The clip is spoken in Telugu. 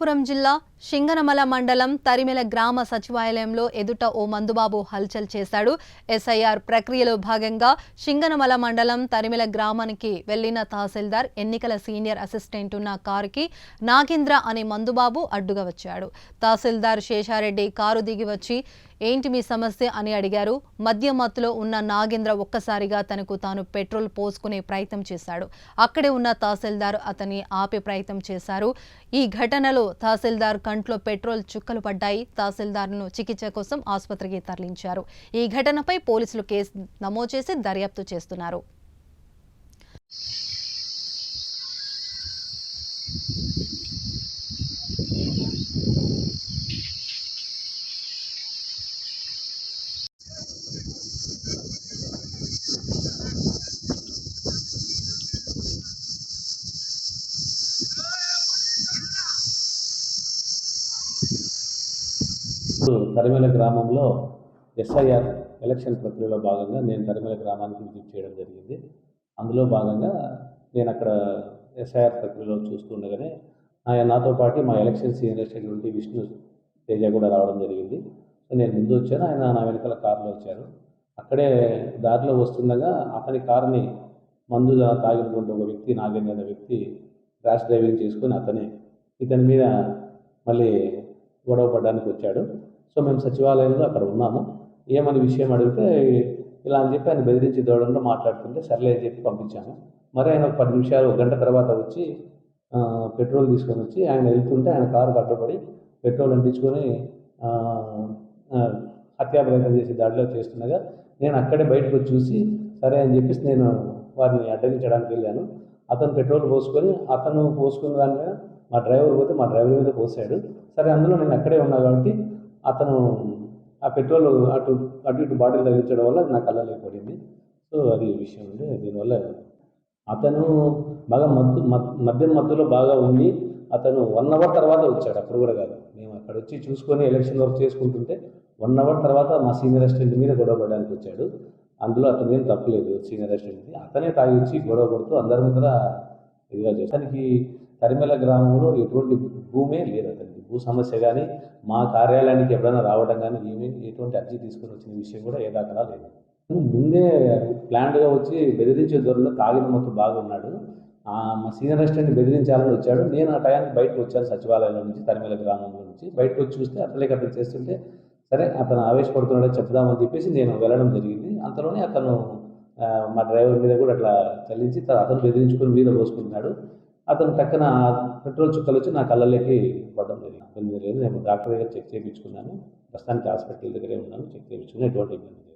పురం జిల్లా సింగనమల మండలం తరిమెల గ్రామ సచివాలయంలో ఎదుట ఓ మందుబాబు హల్చల్ చేశాడు. ఎస్ఐఆర్ ప్రక్రియలో భాగంగా సింగనమల మండలం తరిమెల గ్రామానికి వెళ్లిన తహసీల్దార్ ఎన్నికల సీనియర్ అసిస్టెంట్ ఉన్న కారుకి నాగేంద్ర అనే మందుబాబు అడ్డుగా వచ్చాడు. తహసీల్దార్ శేషారెడ్డి కారు దిగి వచ్చి ఏంటి మీ సమస్య అని అడిగారు. మద్యం మత్తులో ఉన్న నాగేంద్ర ఒక్కసారిగా తనకు తాను పెట్రోల్ పోసుకునే ప్రయత్నం చేశాడు. అక్కడే ఉన్న తహసీల్దార్ అతన్ని ఆపే ప్రయత్నం చేశారు. ఈ ఘటనలో తహసీల్దార్ కంట్లో పెట్రోల్ చుక్కలు పడ్డాయి. తహసీల్దార్ను చికిత్స కోసం ఆసుపత్రికి తరలించారు. ఈ ఘటనపై పోలీసులు కేసు నమోదు చేసి దర్యాప్తు చేస్తున్నారు. తరిమెల గ్రామంలో ఎస్ఐఆర్ ఎలక్షన్ ప్రక్రియలో భాగంగా నేను తరిమెల గ్రామానికి విజిట్ చేయడం జరిగింది. అందులో భాగంగా నేను అక్కడ ఎస్ఐఆర్ ప్రక్రియలో చూస్తుండగానే నాతో పాటు మా election senior secretary Vishnu Teja కూడా రావడం జరిగింది. సో నేను ముందు వచ్చాను, ఆయన నా వెనకాల కారులో వచ్చారు. అక్కడే దారిలో వస్తుండగా అతని కారుని మందు తాగినటువంటి ఒక వ్యక్తి, నాగేంద్ర అనే వ్యక్తి ర్యాష్ డ్రైవింగ్ చేసుకొని ఇతని మీద మళ్ళీ గొడవ పడడానికి వచ్చాడు. సో మేము సచివాలయంలో అక్కడ ఉన్నాము. ఏమని విషయం అడిగితే ఇలా అని చెప్పి ఆయన బెదిరించి దూడంలో మాట్లాడుతుంటే సర్లే అని చెప్పి పంపించాము. మరి ఆయన 10 నిమిషాలు, 1 గంట తర్వాత వచ్చి పెట్రోల్ తీసుకొని వచ్చి ఆయన వెళ్తుంటే ఆయన కారు కట్టుబడి పెట్రోల్ అంటించుకొని హత్యా ప్రయత్నం చేసి దాడిలో చేస్తుండగా నేను అక్కడే బయటకు వచ్చి చూసి సరే అని చెప్పేసి నేను వారిని అడ్డగించడానికి వెళ్ళాను. అతను పెట్రోల్ పోసుకొని పోసుకున్న దాని మీద మా డ్రైవర్ పోతే మా డ్రైవర్ మీద పోసాడు. సరే అందులో నేను అక్కడే ఉన్నా కాబట్టి అతను ఆ పెట్రోల్ అటు ఇటు బాటిల్ తగిలించడం వల్ల నా కళ్ళలోకి పడింది. సో అది విషయం ఉంది. దీనివల్ల అతను బాగా మద్యం మత్తులో బాగా ఉంది. అతను 1 అవర్ తర్వాత వచ్చాడు, అప్పుడు కూడా కాదు. మేము అక్కడ వచ్చి చూసుకొని ఎలక్షన్ వర్క్ చేసుకుంటుంటే 1 అవర్ తర్వాత మా సీనియర్ అసిస్టెంట్ మీద గొడవ పడడానికి వచ్చాడు. అందులో అతను ఏం తప్పలేదు. సీనియర్ అసిస్టెంట్ది అతనే తాగి వచ్చి గొడవ పడుతూ అందరి ముందర ఇదిగా చేస్తాను. అతనికి తరిమెల గ్రామంలో ఎటువంటి భూమే లేదు. అతనికి భూ సమస్య కానీ మా కార్యాలయానికి ఎప్పుడైనా రావడం కానీ ఎటువంటి అర్జీ తీసుకొని వచ్చిన విషయం కూడా ఏ దాకా లేదు. ముందే ప్లాన్డ్గా వచ్చి బెదిరించే ధోరణిలో తాగిన మొత్తం బాగా ఉన్నాడు. మా సీనియర్ అసిస్టెంట్ బెదిరించాలని వచ్చాడు. నేను ఆ టయానికి బయటకు వచ్చాను, సచివాలయంలో నుంచి తరిమెల గ్రామంలో నుంచి బయటకు వచ్చి చూస్తే అతను చేస్తుంటే సరే అతను ఆవేశపడుతున్నాడని చెప్దామని చెప్పేసి నేను వెళ్ళడం జరిగింది. అంతలోనే అతను మా డ్రైవర్ మీద కూడా అట్లా చల్లించి అతను బెదిరించుకొని మీద పోసుకుంటున్నాడు. అతను టక్కన పెట్రోల్ చుక్కలు వచ్చి నా కళ్ళలోకి పడడం జరిగింది. నేను డాక్టర్ దగ్గర చెక్ చేయించుకున్నాను. ప్రస్తుతానికి హాస్పిటల్ దగ్గరే ఉన్నాను, చెక్ చేయించుకుని ఎటువంటి ఇబ్బంది లేదు.